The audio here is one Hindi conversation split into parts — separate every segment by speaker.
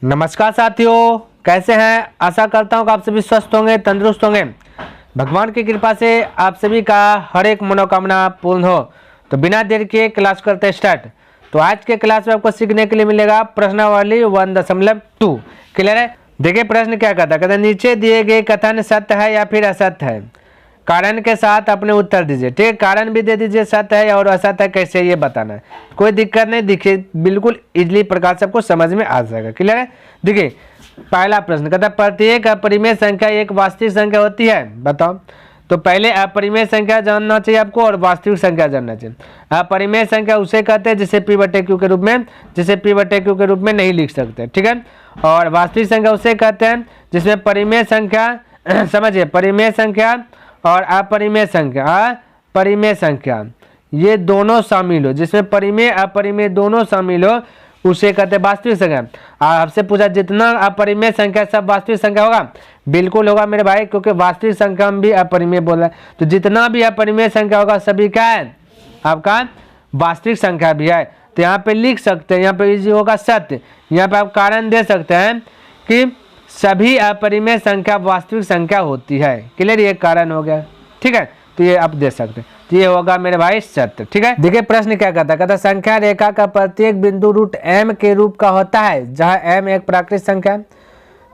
Speaker 1: नमस्कार साथियों, कैसे हैं। आशा करता हूं कि आप सभी स्वस्थ होंगे, तंदुरुस्त होंगे। भगवान की कृपा से आप सभी का हर एक मनोकामना पूर्ण हो। तो बिना देर के क्लास करते स्टार्ट। तो आज के क्लास में आपको सीखने के लिए मिलेगा प्रश्नावली 1.2। क्लियर है। देखिए प्रश्न क्या कहता है, नीचे दिए गए कथन सत्य है या फिर असत्य है, कारण के साथ अपने उत्तर दीजिए। ठीक है, कारण भी दे दीजिए, सत्य है और असत्य है कैसे ये बताना है। कोई दिक्कत नहीं, देखिए बिल्कुल इजली प्रकार से आपको समझ में आ जाएगा। क्लियर है। देखिए पहला प्रश्न कहता है प्रत्येक अपरिमेय संख्या एक वास्तविक संख्या होती है, बताओ। तो पहले अपरिमेय संख्या जानना चाहिए आपको और वास्तविक संख्या जानना चाहिए। अपरिमेय संख्या उसे कहते हैं जिसे p/q के रूप में, जिसे p/q के रूप में नहीं लिख सकते। ठीक है। और वास्तविक संख्या उसे कहते हैं जिसमें परिमेय संख्या समझिए, परिमेय संख्या और अपरिमेय संख्या, अपरिमेय संख्या ये दोनों शामिल हो, जिसमें परिमेय अपरिमेय दोनों शामिल हो उसे कहते हैं वास्तविक संख्या। आपसे पूछा जितना अपरिमेय संख्या सब वास्तविक संख्या होगा, बिल्कुल होगा मेरे भाई, क्योंकि वास्तविक संख्या हम भी अपरिमेय बोल रहे हैं। तो जितना भी अपरिमेय संख्या होगा सभी क्या है, आपका वास्तविक संख्या भी है। तो यहाँ पे लिख सकते हैं, यहाँ पे इजी होगा सत्य। यहाँ पे आप कारण दे सकते हैं कि सभी अपरिमेय संख्या वास्तविक संख्या होती है। क्लियर, ये कारण हो गया। ठीक है, तो ये आप दे सकते हैं। तो ये होगा मेरे भाई सत्य। ठीक है। देखिए प्रश्न क्या कहता है, कहता संख्या रेखा का प्रत्येक बिंदु रूट m के रूप का होता है, जहां m एक प्राकृत संख्या है।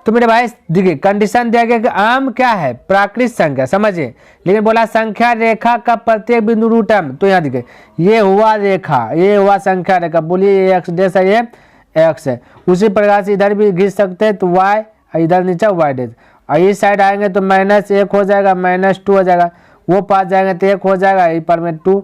Speaker 1: तो मेरे भाई देखिए कंडीशन दिया गया कि m क्या है, प्राकृत संख्या, समझिए। लेकिन बोला संख्या रेखा का प्रत्येक बिंदु रूट m। तो यहाँ देखिए ये हुआ रेखा, ये हुआ संख्या रेखा, बोलिए ये x जैसा, ये x है। उसी प्रकार से इधर भी घिस सकते हैं, तो y, इधर नीचे y डेज, और इस साइड आएंगे तो -1 हो जाएगा, -2 हो जाएगा, वो पास जाएंगे तो 1 हो जाएगा, ऊपर में 2,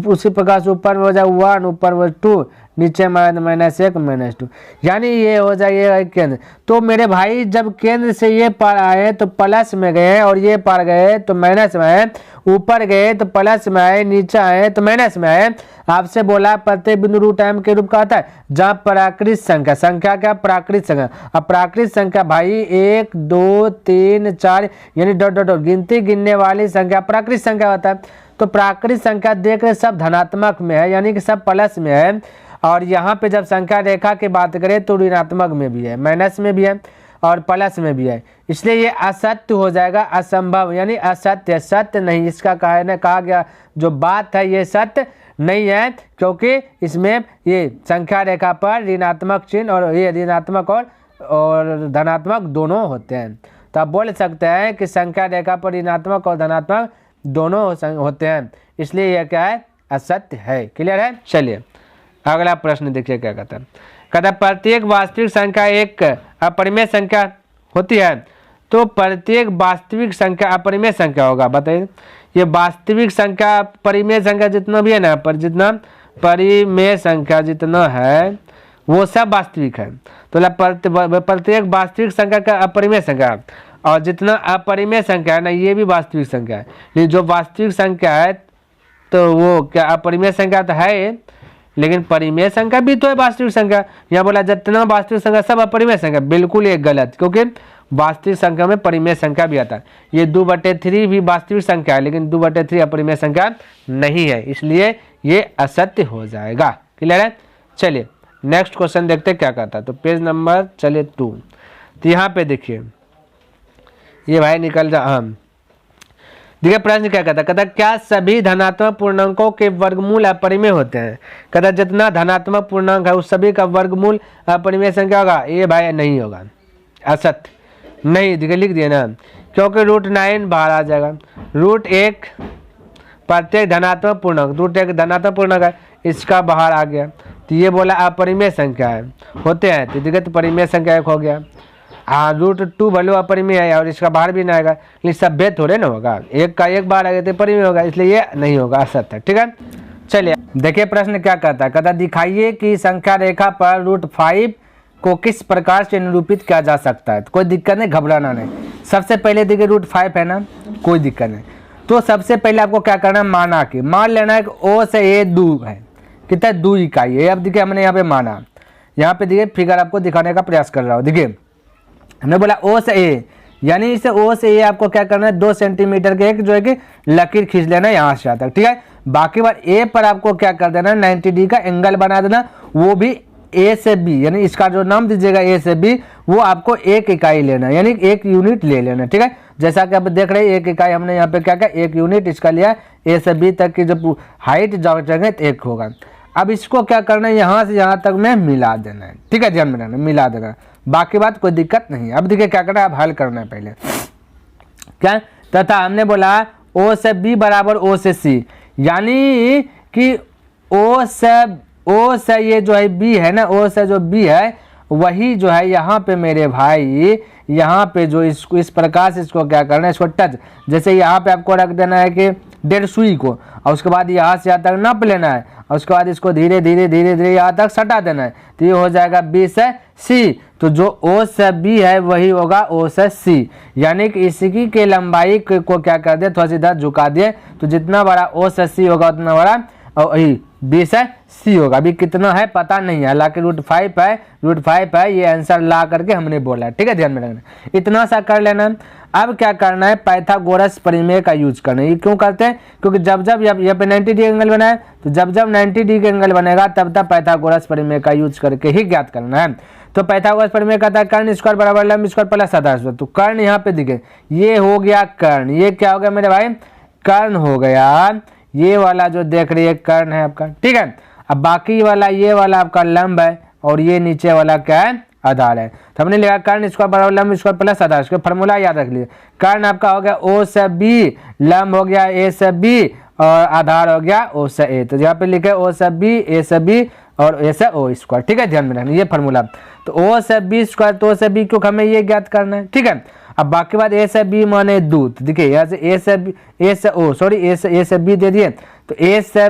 Speaker 1: उसी प्रकार से ऊपर में हो जाएगा 1, ऊपर में 2, नीचे में -1 -2, यानी ये हो जाएगा केंद्र। तो मेरे भाई जब केंद्र से ये पार आए तो प्लस में गए, और ये पार गए तो माइनस में आए, ऊपर गए तो प्लस में आए, नीचे आए तो माइनस में आए। आपसे बोला प्रत्येक बिंदु रूट m के रूप का आता है जहाँ प्राकृत संख्या, संख्या क्या प्राकृत संख्या। अब प्राकृत संख्या भाई 1 2 3 4 यानी डॉट डॉट डॉट गिनती गिनने वाली संख्या प्राकृत संख्या होता है। तो प्राकृत संख्या देख रहे सब धनात्मक में है, यानी कि सब प्लस में है। और यहाँ पे जब संख्या रेखा की बात करें तो ऋणात्मक में भी है, माइनस में भी है और प्लस में भी है। इसलिए ये असत्य हो जाएगा, असंभव, यानी असत्य, सत्य नहीं। इसका कहा गया जो बात है ये सत्य नहीं है, क्योंकि इसमें ये संख्या रेखा पर ऋणात्मक चिन्ह और ये ऋणात्मक और धनात्मक दोनों होते हैं। तो आप बोल सकते हैं कि संख्या रेखा पर ऋणात्मक और धनात्मक दोनों होते हैं, इसलिए यह क्या है, असत्य है। क्लियर है। चलिए अगला प्रश्न देखिए क्या कहता है, कहता प्रत्येक वास्तविक संख्या एक अपरिमेय संख्या होती है। तो प्रत्येक वास्तविक संख्या अपरिमेय संख्या होगा, बताइए। ये वास्तविक संख्या परिमेय संख्या जितना भी है ना, पर जितना परिमेय संख्या जितना है वो सब वास्तविक है। तो प्रत्येक वास्तविक संख्या का अपरिमेय संख्या, और जितना अपरिमेय संख्या है ना ये भी वास्तविक संख्या है। लेकिन जो वास्तविक संख्या है तो वो क्या अपरिमेय संख्या तो है, लेकिन परिमेय संख्या भी तो है वास्तविक संख्या। यहाँ बोला जितना वास्तविक संख्या सब अपरिमेय संख्या, बिल्कुल ये गलत, क्योंकि वास्तविक संख्या में परिमेय संख्या भी आता है। ये 2/3 भी वास्तविक संख्या है, लेकिन 2/3 अपरिमेय संख्या नहीं है, इसलिए ये असत्य हो जाएगा। क्लियर है। चलिए नेक्स्ट क्वेश्चन देखते क्या कहता है। तो पेज नंबर चलिए 2। तो यहाँ पे देखिए ये भाई निकल जा, हम देखिए प्रश्न क्या कहता है, कहता क्या सभी धनात्मक पूर्णांकों के वर्गमूल अपरिमेय होते हैं। कहता जितना धनात्मक पूर्णांक है उस सभी का वर्गमूल अपरिमेय संख्या होगा। ये भाई नहीं होगा, असत्य नहीं। देखिए लिख दिए ना, क्योंकि √9 बाहर आ जाएगा। √1 प्रत्येक धनात्मक पूर्णांक, √1 धनात्मक पूर्णांक है, इसका बाहर आ गया। तो ये बोला अपरिमेय संख्या है, होते हैं। तो देखिए तो परिमेय संख्या 1 हो गया। √2 भले अपरिमेय है और इसका बाहर भी ना आएगा, लेकिन सभ्य थोड़े ना होगा, एक का एक बार आएगा तो परिमेय होगा, इसलिए ये नहीं होगा, असत्य है। ठीक है। चलिए देखिए प्रश्न क्या कहता है, कहता दिखाइए कि संख्या रेखा पर √5 को किस प्रकार से निरूपित किया जा सकता है। तो कोई दिक्कत नहीं, घबराना नहीं। सबसे पहले देखिए √5 है ना, कोई दिक्कत नहीं। तो सबसे पहले आपको क्या करना है, माना कि मान लेना है कि O से A दूर है, कितना 2 इकाई है। अब देखिए हमने यहाँ पे माना, यहाँ पे देखिए फिगर आपको दिखाने का प्रयास कर रहा हूँ। देखिए हमने बोला O से A, यानी इसे O से A आपको क्या करना है, 2 सेंटीमीटर के एक जो है कि लकीर खींच लेना है यहाँ से यहाँ तक। ठीक है। बाकी बार A पर आपको क्या कर देना है, 90 डिग्री का एंगल बना देना, वो भी ए से बी, यानी इसका जो नाम दीजिएगा ए से बी, वो आपको 1 इकाई लेना है, यानी 1 यूनिट ले लेना, ठीक है। जैसा कि आप देख रहे हैं 1 इकाई हमने यहाँ पे क्या क्या 1 यूनिट इसका लिया, ए से बी तक की जो हाइट जाएंगे तो 1 होगा। अब इसको क्या करना है, यहाँ से यहाँ तक में मिला देना है, ठीक है, ध्यान में रखना, मिला देना, बाकी बात कोई दिक्कत नहीं है। अब देखिए क्या करना है, अब हल करना है पहले क्या, तथा हमने बोला ओ से बी बराबर ओ से सी, यानी कि ओ से ये जो है बी है ना, ओ से जो बी है वही जो है यहाँ पे मेरे भाई, यहाँ पे जो इसको इस प्रकार से इसको क्या करना है, इसको टच, जैसे यहाँ पे आपको रख देना है कि 1.5 सुई को, और उसके बाद यहाँ से यहाँ तक नाप लेना है, और उसके बाद इसको धीरे धीरे धीरे धीरे यहाँ तक सटा देना है, तो ये हो जाएगा बी से सी। तो जो ओ से बी है वही होगा ओ से सी, यानी कि इसकी के लंबाई को क्या कर दे, थोड़ा सा इधर झुका दिए, तो जितना बड़ा ओ से सी होगा उतना बड़ा और बी से सी होगा। अभी कितना है पता नहीं है, हालांकि √5 है, ये आंसर ला करके हमने बोला, ठीक है, ध्यान में रखना, इतना सा कर लेना। अब क्या करना है, पाइथागोरस प्रमेय का यूज करना है। ये क्यों करते हैं, क्योंकि जब जब यहाँ पे 90 डिग्री एंगल बना है, तो जब जब 90 डिग्री एंगल बनेगा तब तब पाइथागोरस प्रमेय का यूज करके ही ज्ञात करना है। तो पाइथागोरस प्रमेय कहता है कर्ण स्क्वायर बराबर लंब स्क्वायर प्लस आधार स्क्वायर। तो कर्ण यहाँ पे दिखे, ये हो गया कर्ण, ये क्या हो गया मेरे भाई, कर्ण हो गया, ये वाला जो देख रही है कर्ण है आपका, ठीक है। अब बाकी वाला ये वाला आपका लंब है, और ये नीचे वाला क्या है, आधार है। तो हमने लिखा कर्ण स्क्वायर बराबर लंब स्क्वायर प्लस आधार स्क्वायर, फॉर्मूला याद रख लीजिए। कर्ण आपका हो गया ओ से बी, लंब हो गया ए से बी, और आधार हो गया ओ से ए। तो यहाँ पे लिखे ओ से बी, ए से बी और ए से ओ स्क्वायर, ठीक है, ध्यान में रखना ये फॉर्मूला। तो ओ से बी स्क्वायर, तो ओ से बी क्योंकि हमें ये ज्ञात करना है, ठीक है। अब बाकी बात ए से बी माने दूत, देखिए यहाँ से ए से बी दे दिए, तो ए से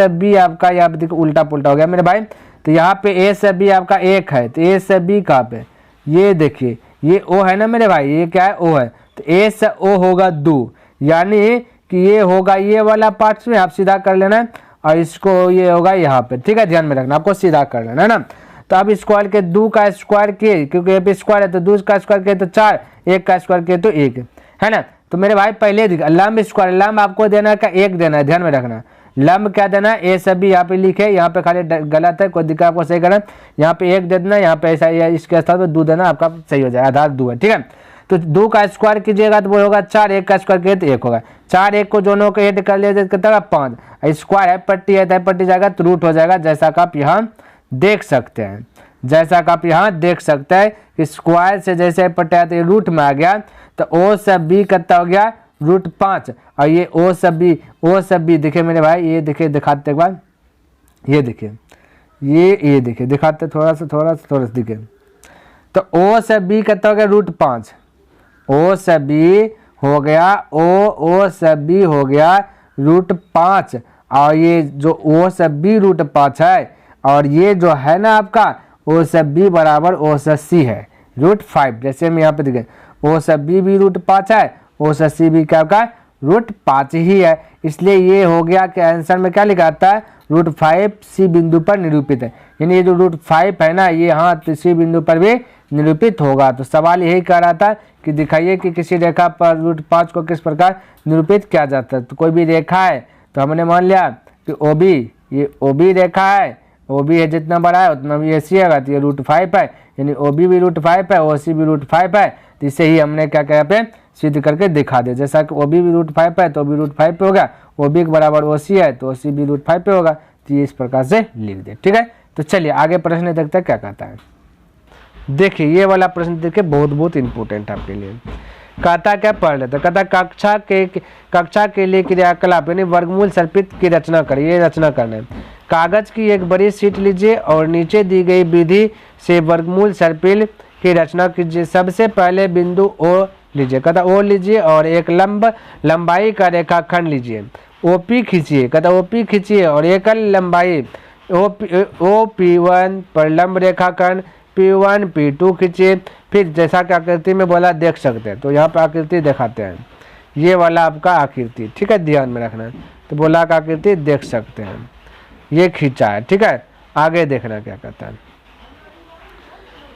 Speaker 1: बी आपका यहाँ पे देखो उल्टा पुल्टा हो गया मेरे भाई। तो यहाँ पे ए से बी आपका 1 है, तो ए से बी कहाँ पे, ये देखिए ये ओ है ना मेरे भाई, ये क्या है ओ है, तो ए से ओ होगा 2, यानी कि ये होगा ये वाला पार्ट में आप सीधा कर लेना, और इसको ये होगा यहाँ पे, ठीक है, ध्यान में रखना, आपको सीधा कर लेना है ना। तो अब स्क्वायर के 2 का स्क्वायर के, क्योंकि ये पे स्क्वायर है तो 2 का स्क्वायर के तो 4, 1 का स्क्वायर के तो 1 है ना। तो मेरे भाई पहले लंब स्क्वायर, लंब आपको देना का 1 देना है, ध्यान में रखना, लंब क्या देना है, ए से बी यहाँ पे लिखे, यहाँ पे खाली गलत है, कोई दिक्कत आपको सही करना, यहाँ पे 1 दे देना, यहाँ पे ऐसा इसके स्थान पर 2 देना, आपका सही हो जाएगा, आधार 2 है, ठीक है। तो 2 का स्क्वायर कीजिएगा तो वो होगा 4, 1 का स्क्वायर किए तो 1 होगा, 4 1 को दोनों को ऐड कर लिया कितना 5, स्क्वायर है पट्टी है, पट्टी जाएगा तो रूट हो जाएगा, जैसा का आप यहाँ देख सकते हैं, जैसा कि आप यहाँ देख सकते हैं कि स्क्वायर से जैसे पट्टे आते हैं रूट में आ गया, तो ओ से बी कितना हो गया √5, और ये ओ से बी देखिए मेरे भाई, ये देखिए दिखाते एक बार, ये देखिए ये देखिए दिखाते थोड़ा सा दिखे, तो ओ से बी कितना हो गया √5, ओ से बी हो गया ओ से बी हो गया √5, और ये जो ओ से बी √5 है, और ये जो है ना आपका ओ से बी बराबर ओ से सी है √5, जैसे हम यहाँ पे देखें ओ से बी भी √5 है, ओ से सी भी क्या का √5 ही है, इसलिए ये हो गया कि आंसर में क्या लिखा आता है √5 सी बिंदु पर निरूपित है, यानी ये जो √5 है ना ये यहाँ सी बिंदु पर भी निरूपित होगा। तो सवाल यही कह रहा था कि दिखाइए कि किसी रेखा पर √5 को किस प्रकार निरूपित किया जाता है। तो कोई भी रेखा है तो हमने मान लिया कि OB, ये OB रेखा है, OB है जितना बड़ा है उतना भी AC है, तो ये √5 है, यानी OB भी √5 है, OC भी √5 है, तो इसे ही हमने क्या क्या पे सिद्ध करके दिखा दिया, जैसा कि OB भी √5 है तो OB √5 पे होगा, OB के बराबर OC है तो OC भी √5 पे होगा, तो ये इस प्रकार से लिख दे, ठीक है। तो चलिए आगे प्रश्न देखते हैं क्या कहता है। देखिए ये वाला प्रश्न देखिए बहुत इंपॉर्टेंट आपके लिए, कहता क्या पढ़ लेते, कहता कक्षा के लिए क्रियाकलाप यानी वर्गमूल सर्पित की रचना करें, ये रचना करना है। कागज की एक बड़ी शीट लीजिए और नीचे दी गई विधि से वर्गमूल सर्पिल की रचना कीजिए। सबसे पहले बिंदु O लीजिए, कहता O लीजिए और एक लंबाई का रेखाखंड लीजिए, OP खींचिए, कहता OP खींचिए और एकल लंबाई OP1 पर लंब रेखाखंड P1 P2 खींचिए। फिर जैसा कि आकृति में बोला देख सकते हैं, तो यहाँ पर आकृति दिखाते हैं, ये वाला आपका आकृति, ठीक है, ध्यान में रखना। तो बोला का आकृति देख सकते हैं, ये खींचा है, ठीक है। आगे देखना क्या कहता है,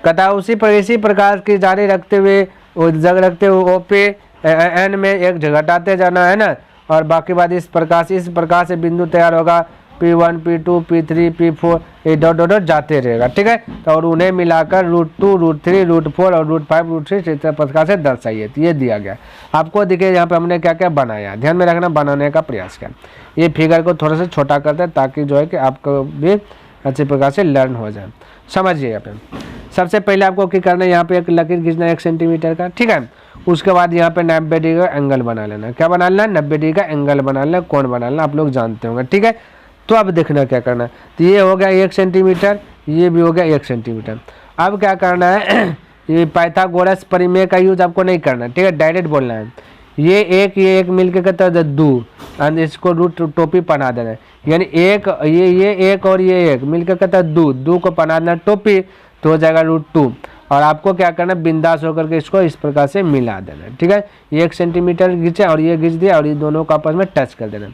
Speaker 1: कहता इसी प्रकार की जारी रखते हुए OP N में एक घटाते जाना है ना, और बाकी बात इस प्रकार से बिंदु तैयार होगा P1 P2 P3 P4 ये डॉट डॉट डॉट जाते रहेगा, ठीक है। तो और उन्हें मिलाकर √2 √3 √4 और √5 √6 इस प्रकार से दर्शाइए। तो ये दिया गया आपको, देखिए यहाँ पे हमने क्या क्या बनाया, ध्यान में रखना, बनाने का प्रयास किया। ये फिगर को थोड़ा सा छोटा करते हैं ताकि जो है कि आपको भी अच्छी प्रकार से लर्न हो जाए। समझिए यहाँ पे सबसे पहले आपको क्या करना है, यहाँ पे एक लकीर खींचना है 1 सेंटीमीटर का, ठीक है। उसके बाद यहाँ पे 90 डिग्री का एंगल बना लेना। क्या बना लेना? 90 डिग्री का एंगल बना लेना, कोण बना लेना, आप लोग जानते होंगे, ठीक है। तो अब देखना क्या करना है, तो ये हो गया 1 सेंटीमीटर, ये भी हो गया 1 सेंटीमीटर। अब क्या करना है ये पाइथागोरस प्रमेय का यूज आपको नहीं करना, ठीक है, डायरेक्ट बोलना है। ये एक मिलकर कहता है 2 और इसको रूट टोपी पहना देना है, यानी एक ये एक और ये एक मिलकर कहता है 2 को पहना देना टोपी, तो हो जाएगा √2। और आपको क्या करना है, बिंदास होकर के इसको इस प्रकार से मिला देना है, ठीक है। 1 सेंटीमीटर खींचे और ये खींच दिया और ये दोनों को आपस में टच कर देना।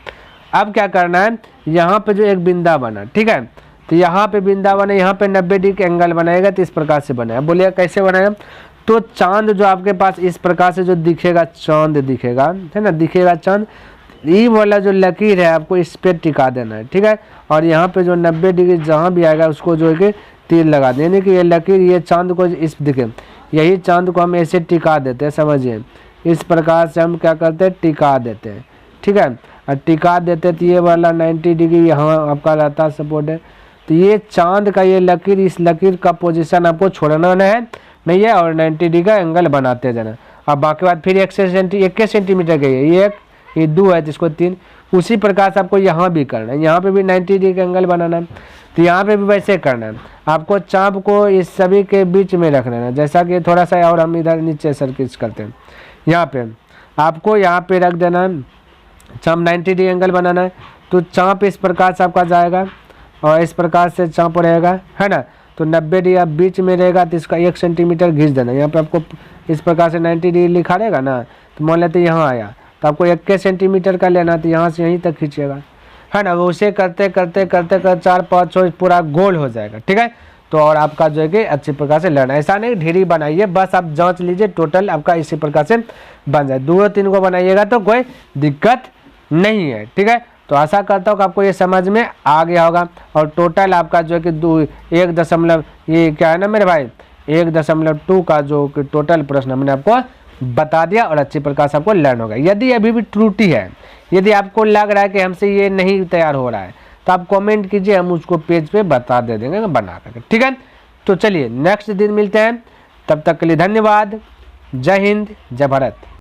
Speaker 1: अब क्या करना है, यहाँ पे जो एक बिंदा बना, ठीक है, तो यहाँ पे बिंदा बना, यहाँ पे 90 डिग्री का एंगल बनाएगा, तो इस प्रकार से बनाया। बोलिए कैसे बनाया? तो चांद जो आपके पास इस प्रकार से जो दिखेगा, चांद दिखेगा, है ना, दिखेगा चांद, ये वाला जो लकीर है आपको इस पे टिका देना है, ठीक है। और यहाँ पे जो 90 डिग्री जहाँ भी आएगा उसको जो है कि तीर लगा देने की, ये लकीर ये चांद को इस दिखे, यही चांद को हम ऐसे टिका देते हैं, समझिए, इस प्रकार से हम क्या करते हैं, टिका देते हैं, ठीक है। और टिका देते तो ये वाला 90 डिग्री यहाँ आपका रहता है सपोर्ट है। तो ये चांद का ये लकीर, इस लकीर का पोजीशन आपको छोड़ना नहीं है और 90 डिग्री का एंगल बनाते जाना। अब बाकी बात फिर 1 सेंटीमीटर का ये 2 है, जिसको 3, उसी प्रकार से आपको यहाँ भी करना है, यहाँ पे भी 90 डिग्री का एंगल बनाना है। तो यहाँ पे भी वैसे करना है, आपको चाप को इस सभी के बीच में रखना है, जैसा कि थोड़ा सा और हम इधर नीचे सर्किल करते हैं। यहाँ पे आपको यहाँ पे रख देना है, चाप 90 डिग्री एंगल बनाना है। तो चाप इस प्रकार से आपका जाएगा और इस प्रकार से चाप रहेगा, है ना। तो 90 डिग्री आप बीच में रहेगा, तो इसका 1 सेंटीमीटर घिस देना। यहाँ पे आपको इस प्रकार से 90 डिग्री लिखा रहेगा ना, तो मान लेते यहाँ आया, तो आपको 1 सेंटीमीटर का लेना, तो यहाँ से यहीं तक खींचेगा, है ना। उसे करते करते 4 5 6 पूरा गोल हो जाएगा, ठीक है। तो और आपका जो है कि अच्छी प्रकार से लड़ना, ऐसा नहीं ढेरी बनाइए, बस आप जांच लीजिए टोटल आपका इसी प्रकार से बन जाए। 2-3 को बनाइएगा तो कोई दिक्कत नहीं है, ठीक है। तो आशा करता हूँ कि आपको ये समझ में आ गया होगा। और टोटल आपका जो है कि 1 ये क्या है ना मेरे भाई, 1.2 का जो कि टोटल प्रश्न मैंने आपको बता दिया और अच्छी प्रकार से आपको लर्न होगा। यदि अभी भी त्रुटि है, यदि आपको लग रहा है कि हमसे ये नहीं तैयार हो रहा है, तो आप कमेंट कीजिए, हम उसको पेज पे बता दे देंगे बना करके, ठीक है। तो चलिए नेक्स्ट दिन मिलते हैं, तब तक के लिए धन्यवाद। जय हिंद, जय भारत।